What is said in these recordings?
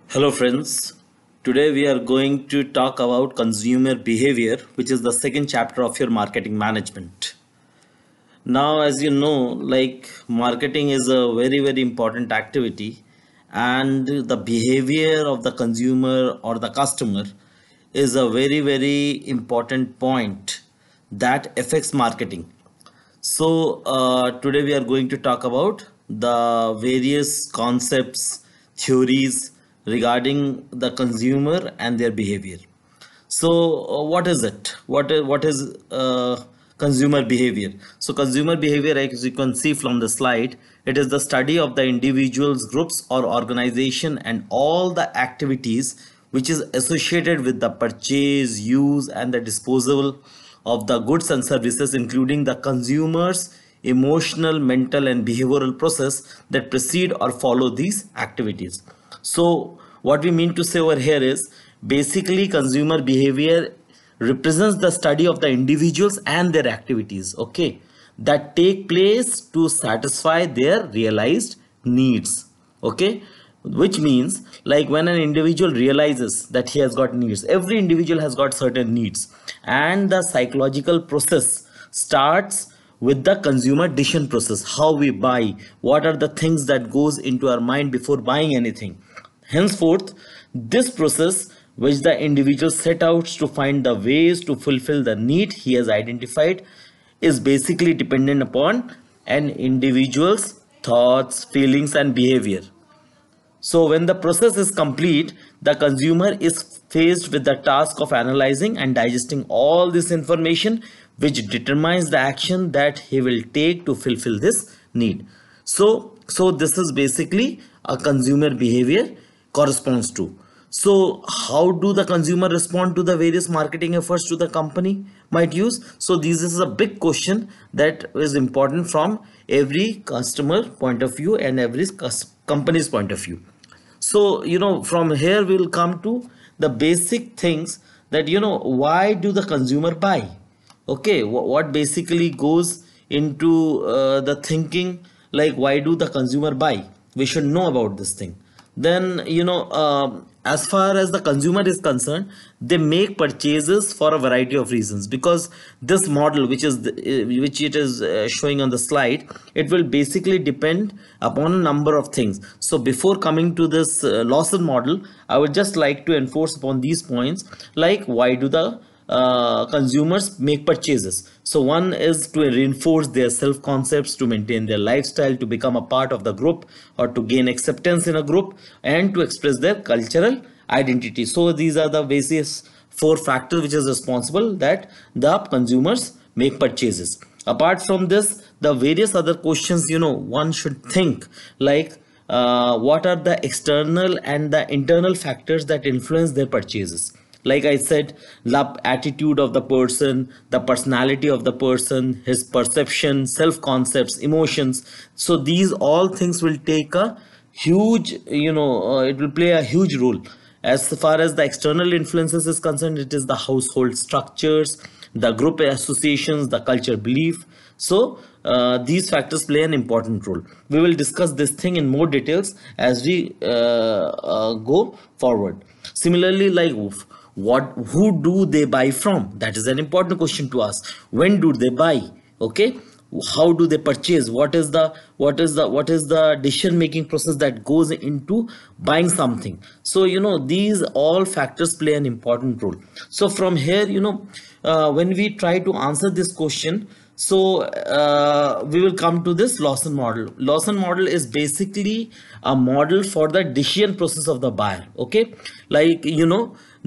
Hello, friends. Today we are going to talk about consumer behavior, which is the second chapter of your marketing management. Now, as you know, marketing is a very important activity, and the behavior of the consumer or the customer is a very important point that affects marketing. So, today we are going to talk about the various concepts, theories regarding the consumer and their behavior. So, what is it? What is consumer behavior? So, consumer behavior, as you can see from the slide, it is the study of the individuals, groups, or organization and all the activities which is associated with the purchase, use, and the disposal of the goods and services, including the consumers' emotional, mental, and behavioral process that precede or follow these activities. So, what we mean to say over here is basically consumer behavior represents the study of the individuals and their activities, okay, that take place to satisfy their realized needs, okay, which means like when an individual realizes that he has got needs, every individual has got certain needs, and the psychological process starts with the consumer decision process, how we buy, what are the things that goes into our mind before buying anything. Henceforth, this process which the individual set out to find the ways to fulfill the need he has identified is basically dependent upon an individual's thoughts, feelings, and behavior. So when the process is complete, the consumer is faced with the task of analyzing and digesting all this information, which determines the action that he will take to fulfill this need. So this is basically a consumer behavior corresponds to. So how do the consumer respond to the various marketing efforts to the company might use? So this is a big question that is important from every customer point of view and every company's point of view. So from here we will come to the basic things that why do the consumer buy. Okay, what basically goes into the thinking, like why do the consumer buy, we should know about this thing. Then as far as the consumer is concerned, they make purchases for a variety of reasons, because this model which it is showing on the slide, it will basically depend upon a number of things. So before coming to this Lawson model, I would just like to enforce upon these points, like why do the consumers make purchases. So one is to reinforce their self concepts, to maintain their lifestyle, to become a part of the group, or to gain acceptance in a group, and to express their cultural identity. So these are the basis four factors which is responsible that the consumers make purchases. Apart from this, the various other questions one should think, like what are the external and the internal factors that influence their purchases. Like I said, the attitude of the person, the personality of the person, his perception, self concepts, emotions. So these all things will take a huge, it will play a huge role. As far as the external influences is concerned, it is the household structures, the group associations, the culture belief. So these factors play an important role. We will discuss this thing in more details as we go forward. Similarly, like who do they buy from, that is an important question to ask. When do they buy? Okay, how do they purchase? What is the decision making process that goes into buying something? So these all factors play an important role. So from here, when we try to answer this question, so we will come to this Lawson model. Lawson model is basically a model for the decision process of the buyer. Okay, like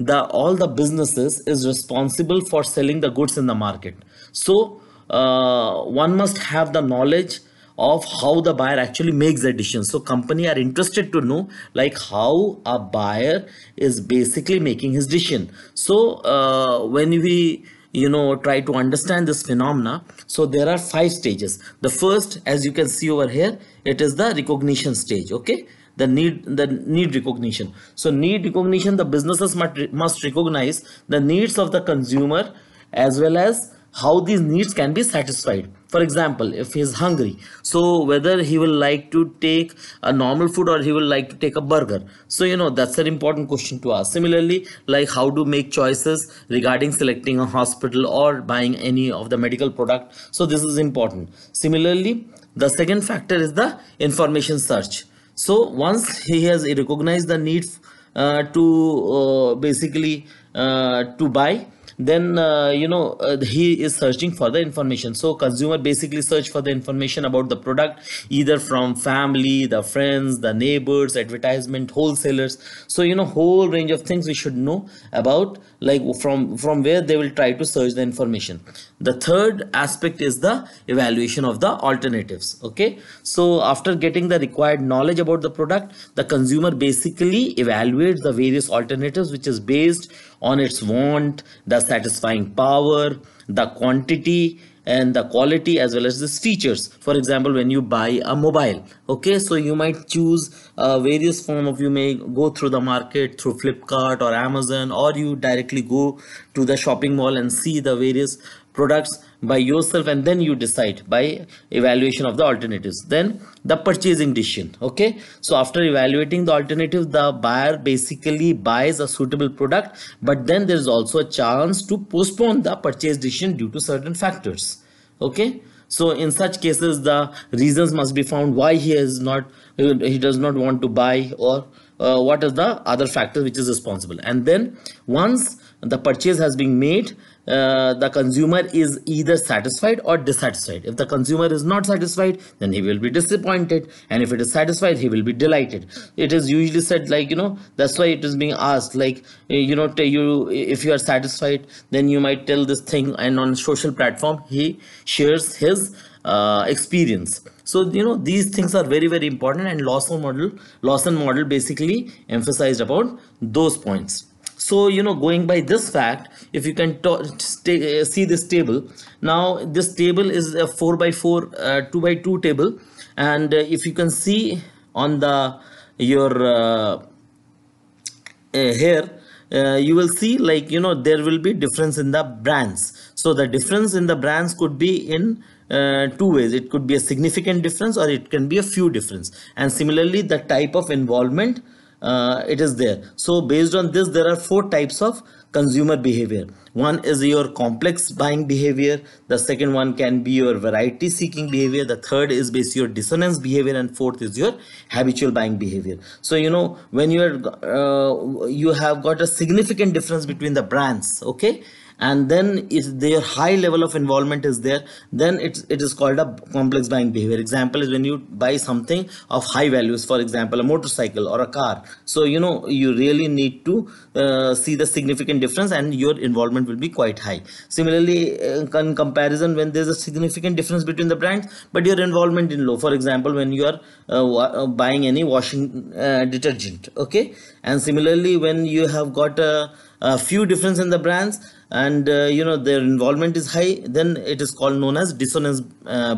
the all the businesses is responsible for selling the goods in the market. So one must have the knowledge of how the buyer actually makes the decision. So company are interested to know like how a buyer is basically making his decision. So when we try to understand this phenomena, so there are 5 stages. The first, as you can see over here, it is the recognition stage. Okay, the need recognition. So need recognition, the businesses must recognize the needs of the consumer as well as how these needs can be satisfied. For example, if he is hungry, so whether he will like to take a normal food or he will like to take a burger. So that's an important question to ask. Similarly, like how to make choices regarding selecting a hospital or buying any of the medical product. So this is important. Similarly, the second factor is the information search. So once he has recognized the need to basically to buy, then he is searching for the information. So consumer basically search for the information about the product, either from family, the friends, the neighbors, advertisement, wholesalers. So whole range of things we should know about, like from where they will try to search the information. The third aspect is the evaluation of the alternatives. Okay, so after getting the required knowledge about the product, the consumer basically evaluates the various alternatives, which is based on its want, the satisfying power, the quantity, and the quality, as well as these features. For example, when you buy a mobile, okay, so you might choose various form of, you may go through the market through Flipkart or Amazon, or you directly go to the shopping mall and see the various products by yourself, and then you decide by evaluation of the alternatives. Then the purchasing decision. Okay, so after evaluating the alternative, the buyer basically buys a suitable product, but then there is also a chance to postpone the purchase decision due to certain factors. Okay, so in such cases the reasons must be found why he does not want to buy, or what is the other factor which is responsible. And then once the purchase has been made, the consumer is either satisfied or dissatisfied. If the consumer is not satisfied, then he will be disappointed, and if it is satisfied, he will be delighted. It is usually said, like, that's why it is being asked, like, if you are satisfied, then you might tell this thing, and on social platform he shares his experience. So these things are very, very important, and Lawson model basically emphasized about those points. So going by this fact, if you can see this table. Now this table is a 4 by 4 2 by 2 table, and if you can see on the your here, you will see, like, there will be difference in the brands. So the difference in the brands could be in two ways. It could be a significant difference, or it can be a few difference. And similarly, the type of involvement, it is there. So based on this, there are 4 types of consumer behavior. One is your complex buying behavior, the second one can be your variety seeking behavior, the third is basically your dissonance behavior, and fourth is your habitual buying behavior. So when you have got a significant difference between the brands, okay, and then if their high level of involvement is there, then it is called a complex buying behavior. Example is when you buy something of high values, for example a motorcycle or a car. So you really need to see the significant difference, and your involvement will be quite high. Similarly, in comparison, when there's a significant difference between the brands but your involvement in low, for example when you are buying any washing detergent, okay, and similarly when you have got a few difference in the brands, and their involvement is high, then it is called known as dissonance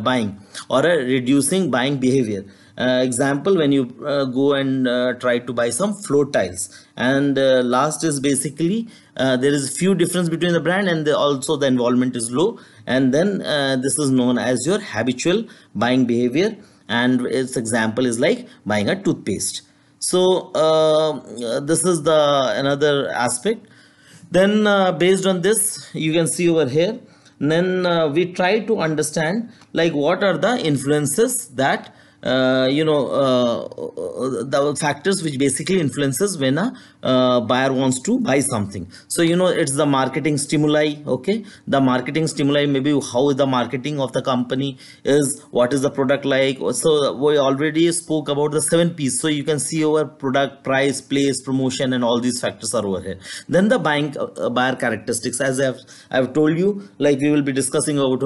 buying, or a reducing buying behavior. Example, when you go and try to buy some floor tiles, and last is basically there is few difference between the brand, and also the involvement is low, and then this is known as your habitual buying behavior, and its example is like buying a toothpaste. So this is the another aspect. Then based on this, you can see over here, then we try to understand, like, what are the influences that the factors which basically influences when a buyer wants to buy something. So it's the marketing stimuli. Okay, the marketing stimuli, maybe how the marketing of the company is, what is the product like. So we already spoke about the 7 P's. So you can see over product, price, place, promotion, and all these factors are over here. Then the buyer characteristics, as I've told you, like we will be discussing about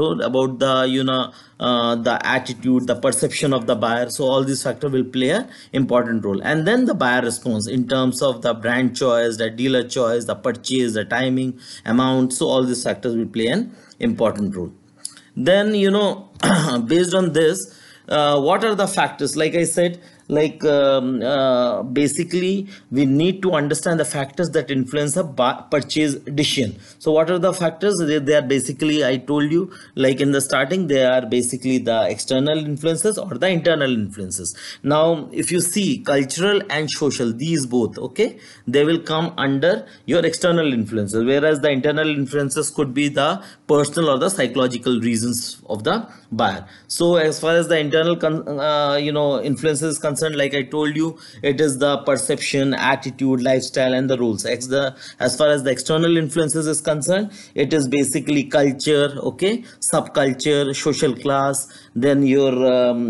the the attitude, the perception of the buyer. So all these factors will play a important role. And then the buyer response in terms of the brand choice, the dealer choice, the purchase, the timing, amount. So all these factors will play an important role. Then based on this, what are the factors? Like I said, like basically we need to understand the factors that influence a purchase decision. So what are the factors? They are basically, I told you, like in the starting, they are basically the external influences or the internal influences. Now if you see cultural and social, these both, okay, they will come under your external influences, whereas the internal influences could be the personal or the psychological reasons of the buyer. So as far as the internal influences is concerned, like I told you, it is the perception, attitude, lifestyle, and the rules. As far as the external influences is concerned, it is basically culture, okay, subculture, social class, then your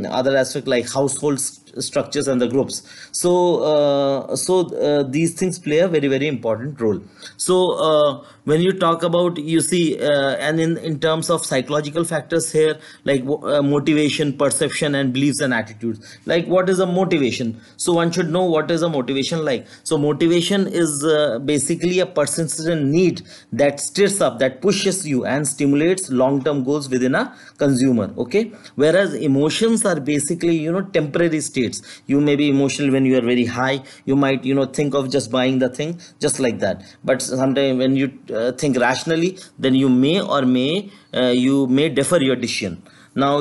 other aspect like household structures and the groups. So these things play a very very important role. So when you talk about, you see, and in terms of psychological factors here, like motivation, perception, and beliefs and attitudes. Like what is a motivation? So one should know what is a motivation like. So motivation is basically a persistent need that stirs up, that pushes you and stimulates long-term goals within a consumer, okay. Whereas emotions are basically, temporary states. You may be emotional when you are very high, you might, think of just buying the thing just like that, but sometimes when you think rationally, then you may defer your decision. Now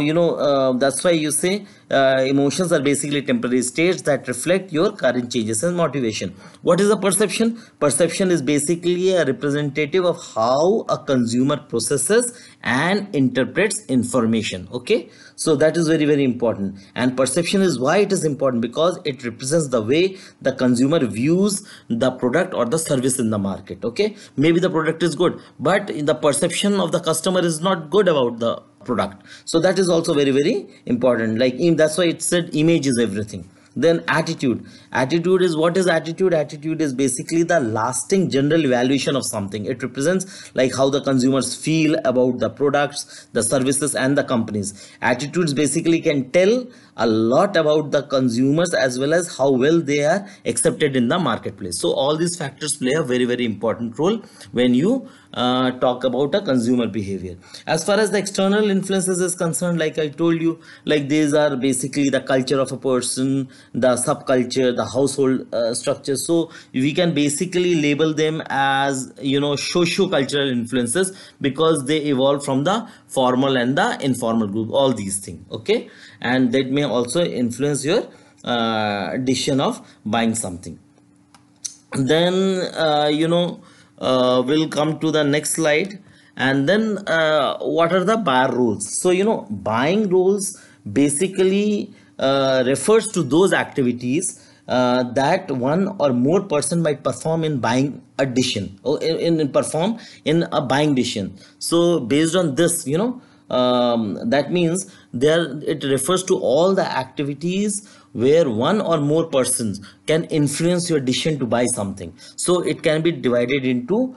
that's why you say emotions are basically temporary states that reflect your current changes and motivation. What is a perception? Perception is basically a representative of how a consumer processes and interprets information, okay. So that is very very important, and perception is why it is important, because it represents the way the consumer views the product or the service in the market, okay. Maybe the product is good, but in the perception of the customer is not good about the product. So that is also very very important. Like that's why it said image is everything. Then attitude is, what is attitude is basically the lasting general evaluation of something. It represents like how the consumers feel about the products, the services, and the companies. Attitudes basically can tell a lot about the consumers as well as how well they are accepted in the marketplace. So all these factors play a very very important role when you talk about a consumer behavior. As far as the external influences is concerned, like I told you, like these are basically the culture of a person, the subculture, the household structure. So we can basically label them as, socio-cultural influences, because they evolve from the formal and the informal group, all these things, okay. And that may also influence your decision of buying something. Then we'll come to the next slide, and then what are the buyer rules? So buying rules basically refers to those activities that one or more person might perform in buying a decision, or in perform in a buying decision. So based on this, that means there it refers to all the activities where one or more persons can influence your decision to buy something. So it can be divided into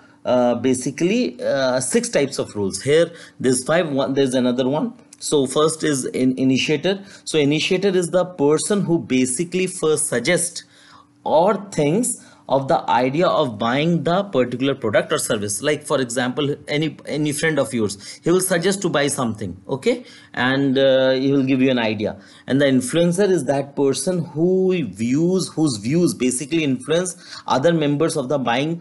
basically 6 types of rules. Here there's 5. There's another one. So first is initiator. So initiator is the person who basically first suggests or thinks of the idea of buying the particular product or service. Like for example, any friend of yours, he will suggest to buy something, okay, and he will give you an idea. And the influencer is that person whose views basically influence other members of the buying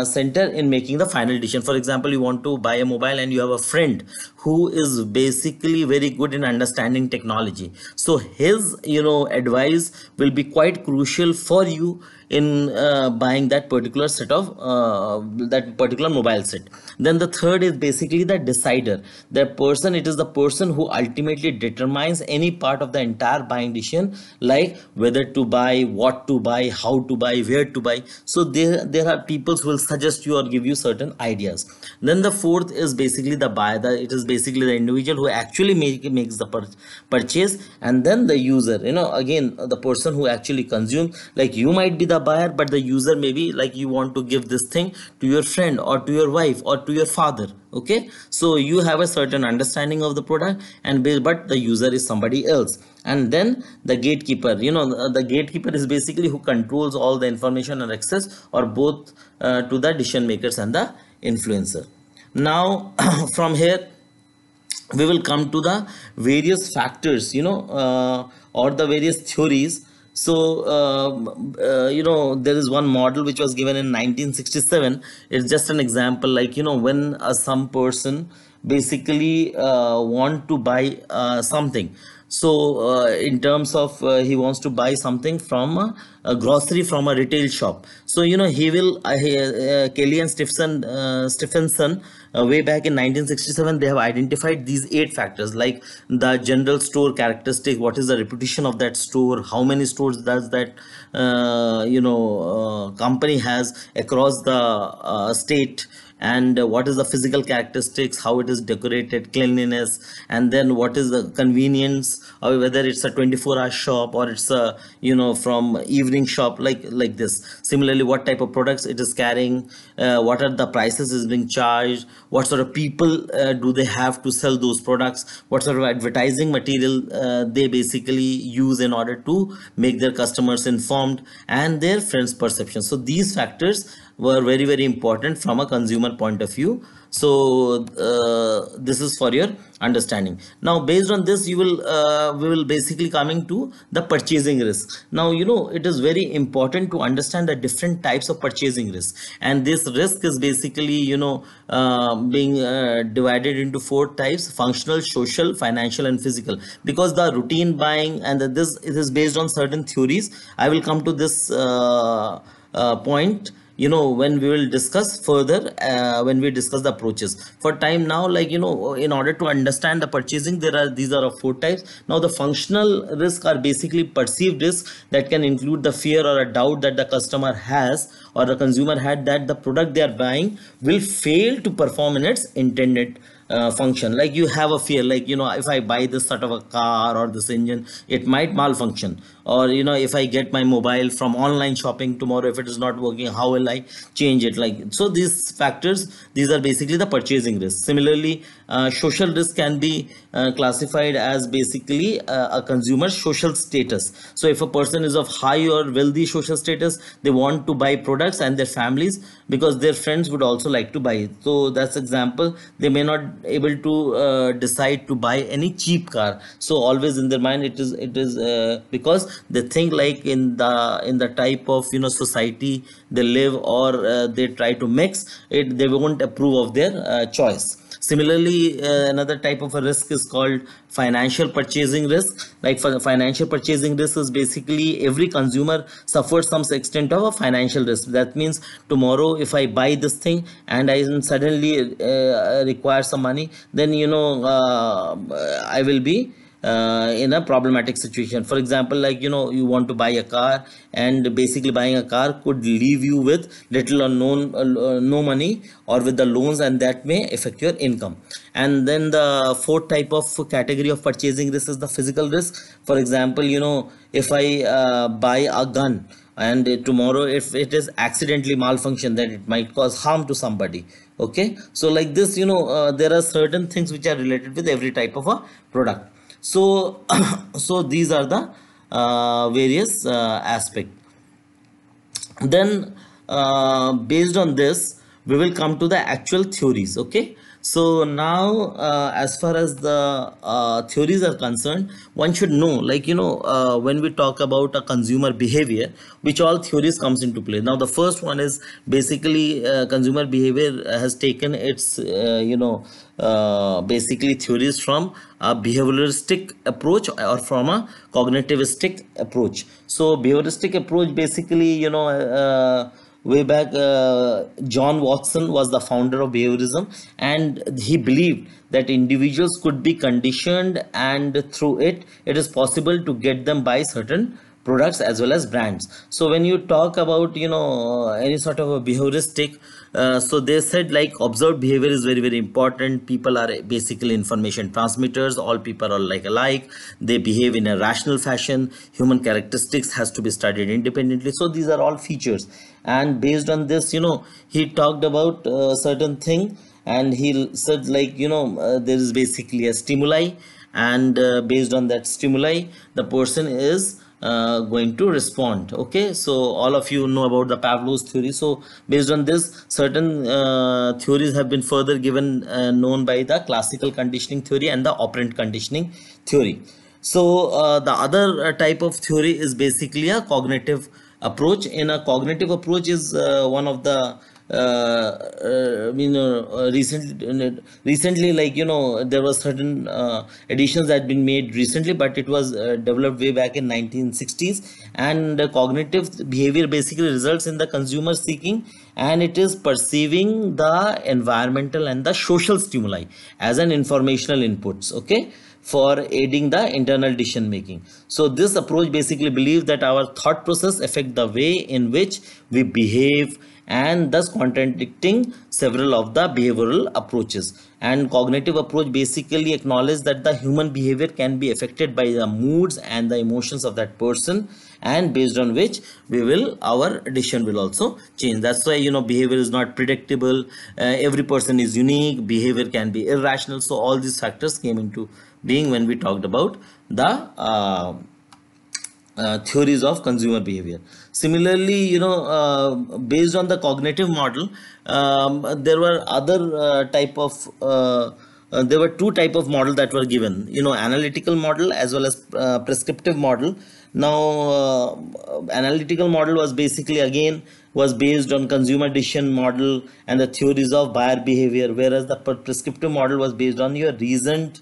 center in making the final decision. For example, you want to buy a mobile and you have a friend who is basically very good in understanding technology. So his advice will be quite crucial for you in buying that particular set of that particular mobile set. Then the third is basically the decider. It is the person who ultimately determines any part of the entire buying decision, like whether to buy, what to buy, how to buy, where to buy. So there are people who will suggest you or give you certain ideas. Then the fourth is basically the buyer. It is basically the individual who actually makes the purchase. And then the user, again, the person who actually consumes. Like you might be the buyer, but the user may be like, you want to give this thing to your friend or to your wife or to your father, okay. So you have a certain understanding of the product, but the user is somebody else. And then the gatekeeper, the gatekeeper is basically who controls all the information and access, or both, to the decision makers and the influencer. Now from here we will come to the various factors, or the various theories So, there is one model which was given in 1967. It's just an example, like, when some person basically want to buy something. So, in terms of he wants to buy something from a grocery from a retail shop. So, he will, Kelly and Stephenson, way back in 1967, they have identified these 8 factors, like the general store characteristic, what is the reputation of that store, how many stores does that company has across the state, and what is the physical characteristics, how it is decorated, cleanliness, and then what is the convenience, or whether it's a 24-hour shop or it's a from evening shop, like this. Similarly, what type of products it is carrying, what are the prices is being charged, what sort of people do they have to sell those products, what sort of advertising material they basically use in order to make their customers informed, and their friends perception. So these factors were very, very important from a consumer point of view. So this is for your understanding. Now, based on this, we will basically coming to the purchasing risk. Now, it is very important to understand the different types of purchasing risk, and this risk is basically being divided into 4 types: functional, social, financial, and physical. Because the routine buying and this, it is based on certain theories. I will come to this point when we will discuss further, when we discuss the approaches. For time now, like, in order to understand the purchasing, these are of 4 types. Now, the functional risk are basically perceived risks that can include the fear or a doubt that the customer has or the consumer had that the product they are buying will fail to perform in its intended function. Like, you have a fear, like, if I buy this sort of a car or this engine, it might malfunction. Or if I get my mobile from online shopping tomorrow, if it is not working, how will I change it? Like, so these factors, these are basically the purchasing risk. Similarly, social risk can be classified as basically a consumer's social status. So if a person is of high or wealthy social status, they want to buy products and their families because their friends would also like to buy it. So that's example. They may not able to decide to buy any cheap car. So always in their mind, it is because they think, like, in the type of society they live, or they try to mix it, they won't approve of their choice. Similarly, another type of a risk is called financial purchasing risk. Like, for the financial purchasing risk is basically every consumer suffers some extent of a financial risk. That means tomorrow if I buy this thing and I suddenly require some money, then I will be in a problematic situation. For example, like, you want to buy a car, and basically buying a car could leave you with little or no money, or with the loans, and that may affect your income. And then the 4th type of category of purchasing risk is the physical risk. For example, if I buy a gun, and tomorrow if it is accidentally malfunction, then it might cause harm to somebody. Okay, so like this, there are certain things which are related with every type of a product. So so these are the various aspect. Then based on this, we will come to the actual theories. Okay, so now as far as the theories are concerned, one should know, like, when we talk about a consumer behavior, which all theories comes into play. Now, the first one is basically consumer behavior has taken its basically theories from a behavioristic approach or from a cognitivistic approach. So behavioristic approach, basically, way back, John Watson was the founder of behaviorism, and he believed that individuals could be conditioned, and through it is possible to get them by certain products as well as brands. So when you talk about any sort of a behavioristic, so they said, like, observed behavior is very, very important. People are basically information transmitters. All people are like alike. They behave in a rational fashion. Human characteristics has to be studied independently. So these are all features, and based on this, he talked about certain thing, and he said, like, there is basically a stimuli, and based on that stimuli, the person is going to respond. Okay, so all of you know about the Pavlov's theory. So based on this, certain theories have been further given, known by the classical conditioning theory and the operant conditioning theory. So the other type of theory is basically a cognitive approach. In a cognitive approach is one of the recently, like, there was certain additions that had been made recently, but it was developed way back in 1960s. And cognitive behavior basically results in the consumer seeking, and it is perceiving the environmental and the social stimuli as an informational inputs, okay, for aiding the internal decision making. So this approach basically believes that our thought process affect the way in which we behave, and thus contradicting several of the behavioral approaches. And cognitive approach basically acknowledges that the human behavior can be affected by the moods and the emotions of that person, and based on which our decision will also change. That's why, behavior is not predictable. Every person is unique. Behavior can be irrational. So all these factors came into being when we talked about the theories of consumer behavior. Similarly, based on the cognitive model, there were other type of there were two type of model that were given, analytical model as well as prescriptive model. Now analytical model was basically, again, was based on consumer decision model and the theories of buyer behavior, whereas the prescriptive model was based on your reasoned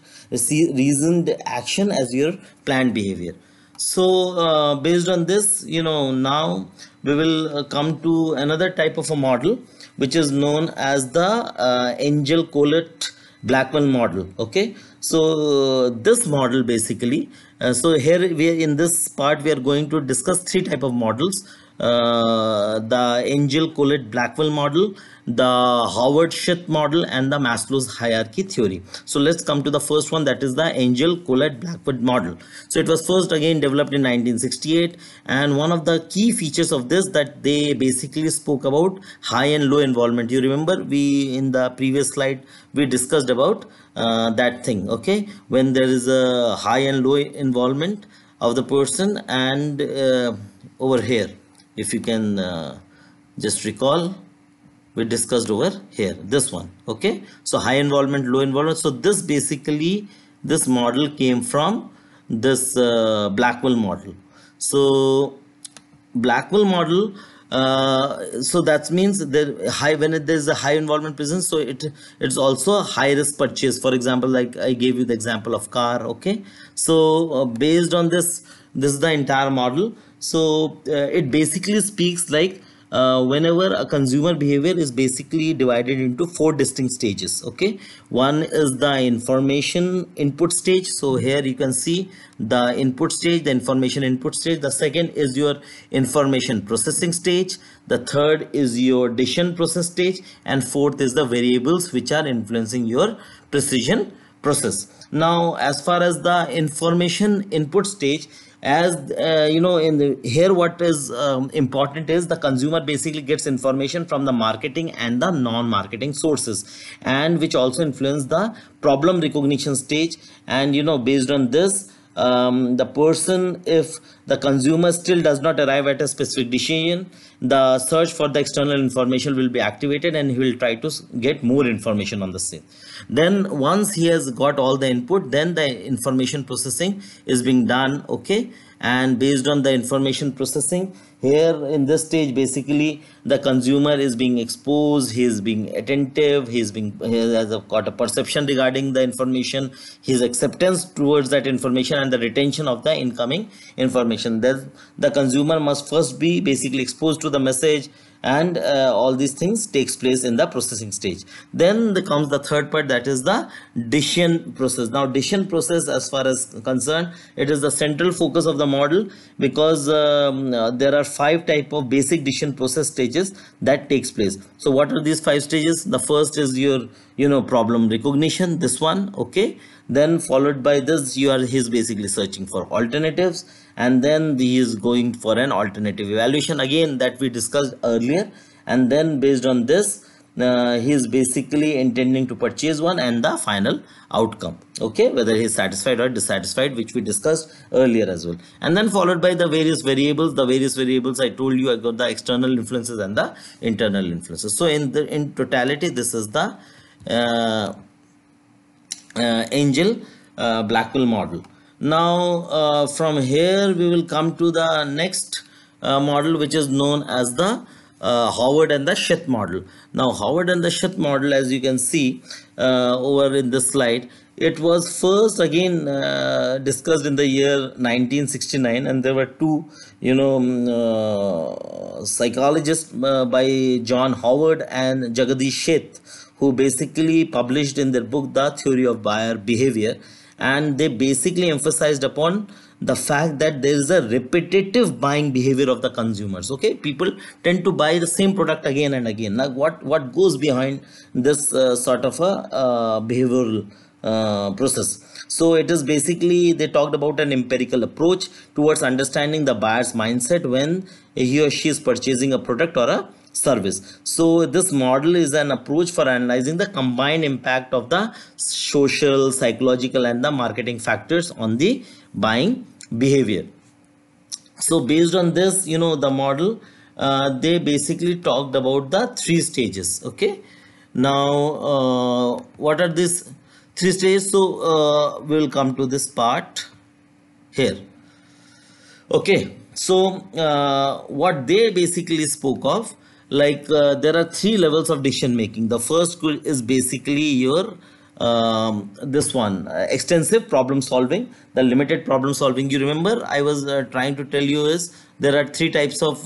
action as your planned behavior. So based on this, now we will come to another type of a model, which is known as the Angel Collett Blackwell model. Okay, so this model basically, so here we are, in this part we are going to discuss three type of models: the Angel Collett Blackwell model, the Howard Schutt model, and the Maslow's hierarchy theory. So let's come to the first one, that is the Angel Collett Blackwell model. So it was first again developed in 1968, and one of the key features of this, that they basically spoke about high and low involvement. You remember, we in the previous slide we discussed about that thing, okay, when there is a high and low involvement of the person. And over here, if you can just recall, we discussed over here this one, okay. So high involvement, low involvement. So this basically, this model came from this Blackwell model. So Blackwell model, so that means there high, when there's a high involvement present, so it's also a high risk purchase. For example, like I gave you the example of car, okay. So based on this is the entire model. So it basically speaks like whenever a consumer behavior is basically divided into four distinct stages, okay. One is the information input stage. So here you can see the input stage, the information input stage. The second is your information processing stage. The third is your decision process stage, and fourth is the variables which are influencing your precision process. Now as far as the information input stage, as in the here, what is important is the consumer basically gets information from the marketing and the non-marketing sources, and which also influence the problem recognition stage. And based on this, the person, if the consumer still does not arrive at a specific decision, the search for the external information will be activated, and he will try to get more information on the same. Then once he has got all the input, then the information processing is being done, okay. And based on the information processing, here in this stage, basically the consumer is being exposed, he is being attentive, he has got a perception regarding the information, his acceptance towards that information, and the retention of the incoming information. Then the consumer must first be basically exposed to the message, and all these things takes place in the processing stage. Then comes the third part, that is the decision process. Now decision process, as far as concerned, it is the central focus of the model, because there are five type of basic decision process stages that takes place. So what are these five stages? The first is your problem recognition, this one, okay. Then followed by this, he's basically searching for alternatives, and then he is going for an alternative evaluation, again, that we discussed earlier. And then based on this, he is basically intending to purchase one, and the final outcome, okay, whether he is satisfied or dissatisfied, which we discussed earlier as well. And then followed by the various variables. The various variables, I told you, I got the external influences and the internal influences. So in totality, this is the Angel Blackwell model. Now from here we will come to the next model, which is known as the Howard and the Schuth model. Now Howard and the Schuth model, as you can see over in this slide, it was first again discussed in the year 1969, and there were two psychologists by John Howard and Jagadish Seth, who basically published in their book The Theory of Buyer Behavior, and they basically emphasized upon the fact that there is a repetitive buying behavior of the consumers. Okay, people tend to buy the same product again and again. Now what goes behind this sort of a behavioral process? So it is basically, they talked about an empirical approach towards understanding the buyer's mindset when he or she is purchasing a product or a service. So this model is an approach for analyzing the combined impact of the social, psychological, and the marketing factors on the buying behavior. So based on this, the model, they basically talked about the three stages. Okay, now what are these three stages? So we will come to this part here. Okay, so what they basically spoke of, like there are three levels of decision making. The first is basically your this one, extensive problem solving, the limited problem solving. You remember I was trying to tell you is there are three types of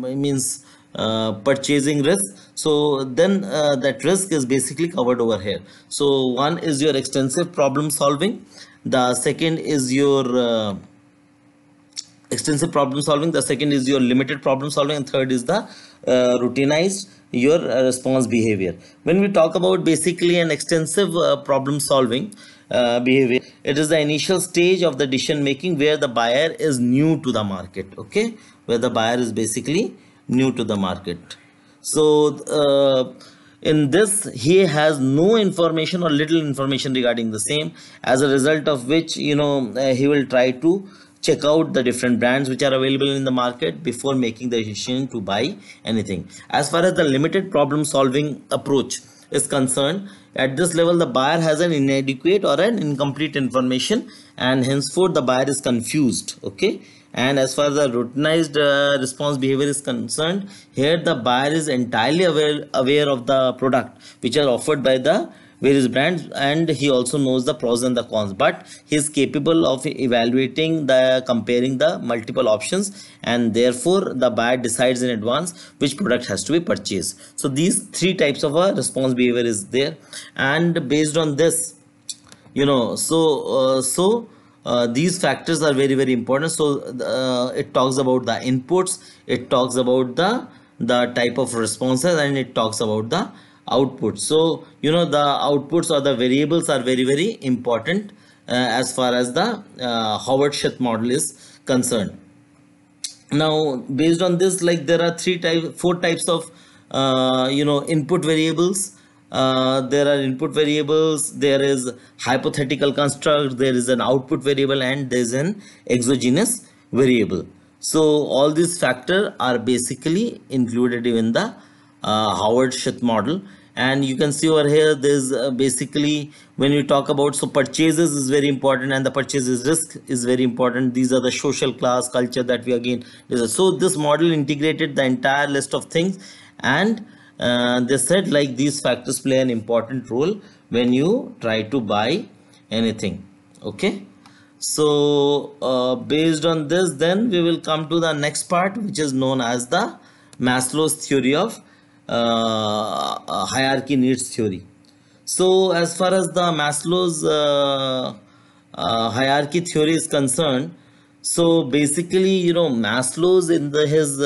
means purchasing risk. So then that risk is basically covered over here. So one is your extensive problem solving, the second is your extensive problem solving, the second is your limited problem solving, and third is the routinized your response behavior. When we talk about basically an extensive problem solving behavior, it is the initial stage of the decision making where the buyer is new to the market. Okay, where the buyer is basically new to the market. So in this, he has no information or little information regarding the same, as a result of which he will try to check out the different brands which are available in the market before making the decision to buy anything. As far as the limited problem solving approach is concerned, at this level the buyer has an inadequate or an incomplete information, and henceforth the buyer is confused. Okay, and as far as the routinized response behavior is concerned, here the buyer is entirely aware of the product which are offered by the various brands, and he also knows the pros and the cons, but he is capable of evaluating the comparing the multiple options, and therefore the buyer decides in advance which product has to be purchased. So these three types of a response behavior is there, and based on this, these factors are very, very important. So it talks about the inputs, it talks about the type of responses, and it talks about the output. So the outputs or the variables are very, very important as far as the Howard-Schuth model is concerned. Now based on this, like there are four types of input variables. There are input variables, there is hypothetical construct, there is an output variable, and there is an exogenous variable. So all these factors are basically included in the Howard-Schuth model. And you can see over here, there's basically, when you talk about, so purchases is very important, and the purchases risk is very important. These are the social class culture that we again, so this model integrated the entire list of things, and they said like these factors play an important role when you try to buy anything. Okay, so based on this, then we will come to the next part, which is known as the Maslow's theory of hierarchy needs theory. So as far as the Maslow's hierarchy theory is concerned, so basically Maslow's in his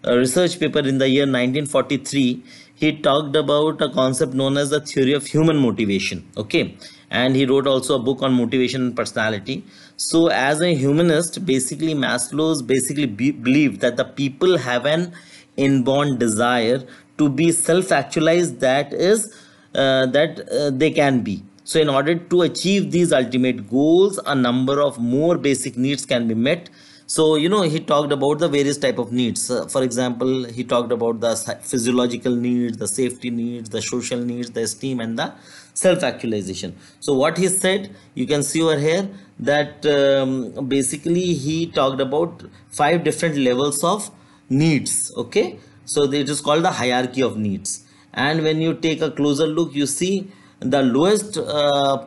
research paper in the year 1943, he talked about a concept known as the theory of human motivation. Okay, and he wrote also a book on motivation and personality. So as a humanist, basically Maslow's basically believed that the people have an inborn desire to be self-actualized, that is they can be. So in order to achieve these ultimate goals, a number of more basic needs can be met. So he talked about the various type of needs. For example, he talked about the physiological needs, the safety needs, the social needs, the esteem, and the self actualization. So what he said, you can see over here that basically he talked about 5 different levels of needs. Okay, so it is called the hierarchy of needs. And when you take a closer look, you see the lowest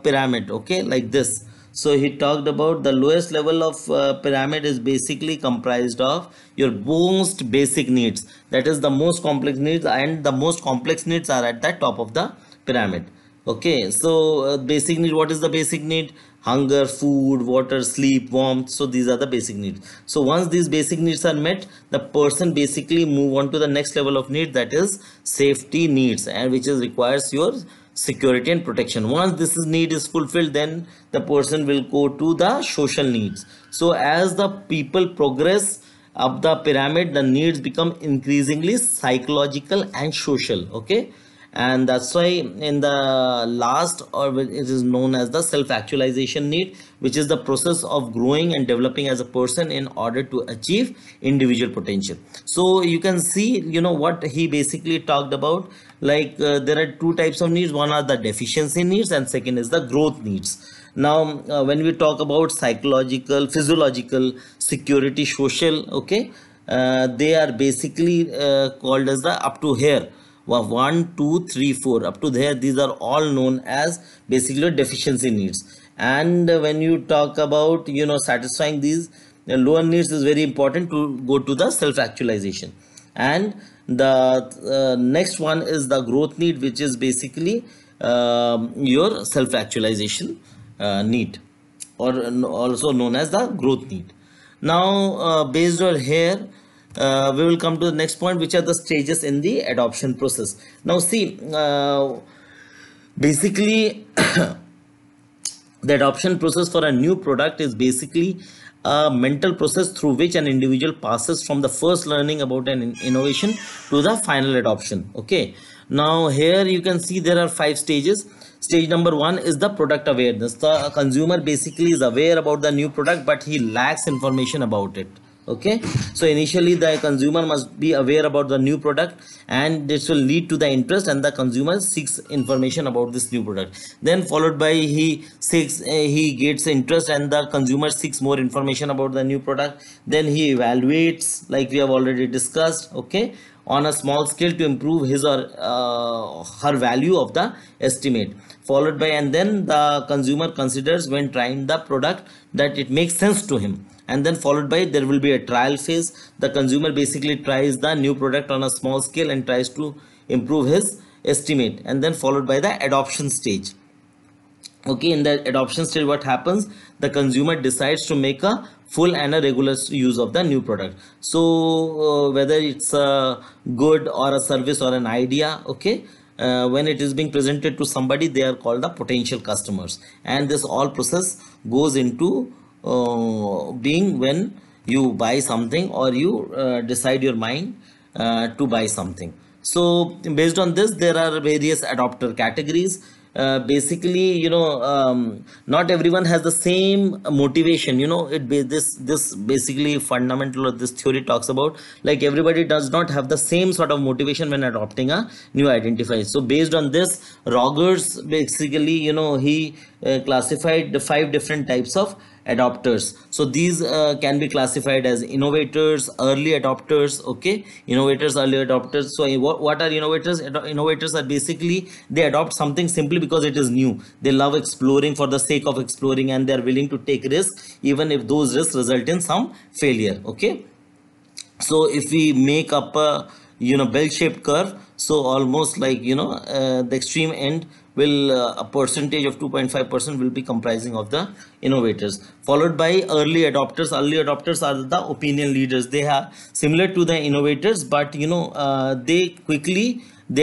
pyramid, okay, like this. So he talked about the lowest level of pyramid is basically comprised of your most basic needs, that is the most complex needs, and the most complex needs are at the top of the pyramid. Okay, so basic need, what is the basic need? Hunger, food, water, sleep, warmth. So these are the basic needs. So once these basic needs are met, the person basically move on to the next level of need, that is safety needs, and which is requires your security and protection. Once this need is fulfilled, then the person will go to the social needs. So as the people progress up the pyramid, the needs become increasingly psychological and social. Okay, and that's why in the last, or it is known as the self actualization need, which is the process of growing and developing as a person in order to achieve individual potential. So you can see what he basically talked about, like there are 2 types of needs. One are the deficiency needs, and second is the growth needs. Now when we talk about psychological, physiological, security, social, okay, they are basically called as the up to here. 1, 2, 3, 4 up to there, these are all known as basically deficiency needs. And when you talk about satisfying these lower needs, is very important to go to the self actualization. And the next one is the growth need, which is basically your self actualization need, or also known as the growth need. Now based on here, we will come to the next point, which are the stages in the adoption process. Now see, basically the adoption process for a new product is basically a mental process through which an individual passes from the first learning about an innovation to the final adoption. Okay, now here you can see there are 5 stages. Stage number 1 is the product awareness. The consumer basically is aware about the new product, but he lacks information about it. Okay, so initially the consumer must be aware about the new product, and this will lead to the interest, and the consumer seeks information about this new product. Then followed by he gets interest, and the consumer seeks more information about the new product. Then he evaluates, like we have already discussed, okay, on a small scale to improve his or her value of the estimate. Followed by, and then the consumer considers when trying the product that it makes sense to him. And then followed by, there will be a trial phase. The consumer basically tries the new product on a small scale and tries to improve his estimate. And then followed by the adoption stage. Okay, in the adoption stage, what happens? The consumer decides to make a full and a regular use of the new product. So whether it's a good or a service or an idea, okay, when it is being presented to somebody, they are called the potential customers. And this all process goes into being when you buy something, or you decide your mind to buy something. So based on this, there are various adopter categories. Basically, not everyone has the same motivation. This basically fundamental, or this theory talks about, like, everybody does not have the same sort of motivation when adopting a new identifier. So based on this, Rogers basically, he classified the 5 different types of adopters. So these can be classified as innovators, early adopters. Okay, innovators, early adopters. So what are innovators? Innovators are basically, they adopt something simply because it is new. They love exploring for the sake of exploring, and they are willing to take risks even if those risks result in some failure. Okay, so if we make up a bell-shaped curve, so almost like the extreme end will a percentage of 2.5% will be comprising of the innovators, followed by early adopters. Early adopters are the opinion leaders. They are similar to the innovators, but they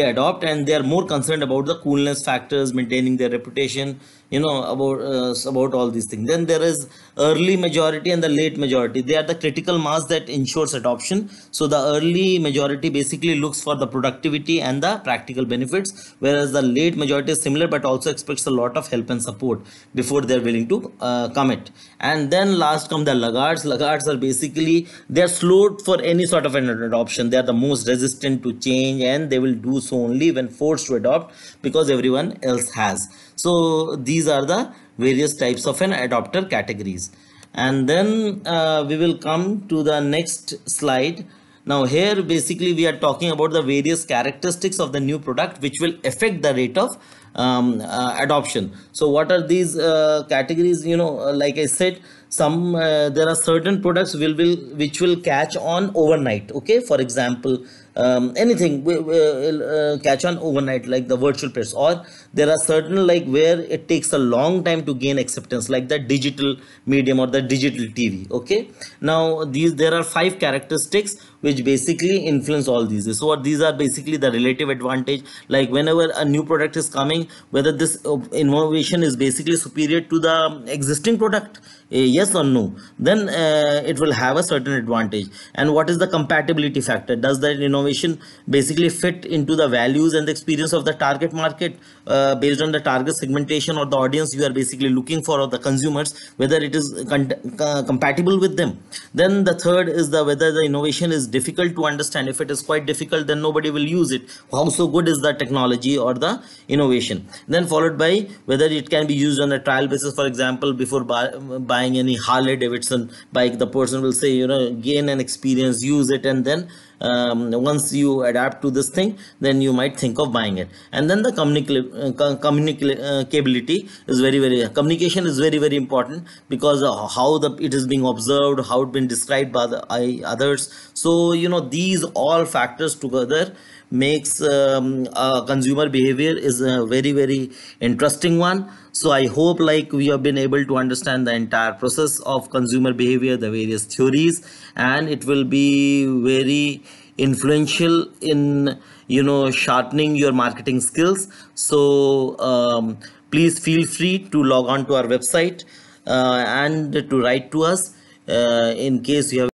adopt, and they are more concerned about the coolness factors, maintaining their reputation, about all these things. Then there is early majority and the late majority. They are the critical mass that ensures adoption. So the early majority basically looks for the productivity and the practical benefits, whereas the late majority is similar but also expects a lot of help and support before they're willing to commit. And then last come the laggards. Laggards are basically, they're slowed for any sort of an adoption. They are the most resistant to change, and they will do so only when forced to adopt because everyone else has. So these are the various types of an adopter categories. And then we will come to the next slide. Now here basically we are talking about the various characteristics of the new product which will affect the rate of adoption. So what are these categories? Like I said, some there are certain products which will catch on overnight. Okay, for example, anything will catch on overnight, like the virtual pets. Or there are certain, like, where it takes a long time to gain acceptance, like the digital medium or the digital TV. Okay, now there are 5 characteristics which basically influence all these. So what these are basically the relative advantage, like whenever a new product is coming, whether this innovation is basically superior to the existing product, yes or no, then it will have a certain advantage. And what is the compatibility factor? Does that innovation basically fit into the values and the experience of the target market, based on the target segmentation or the audience you are basically looking for, or the consumers, whether it is compatible with them. Then the third is the whether the innovation is difficult to understand. If it is quite difficult, then nobody will use it. How so good is the technology or the innovation? Then followed by whether it can be used on a trial basis. For example, before buying any Harley Davidson bike, the person will say, gain an experience, use it, and then once you adapt to this thing, then you might think of buying it. And then the communicability is communication is very, very important, because how it is being observed, how it been described by others. So these all factors together makes consumer behavior is a very, very interesting one. So I hope, like, we have been able to understand the entire process of consumer behavior, the various theories, and it will be very influential in sharpening your marketing skills. So please feel free to log on to our website and to write to us in case you have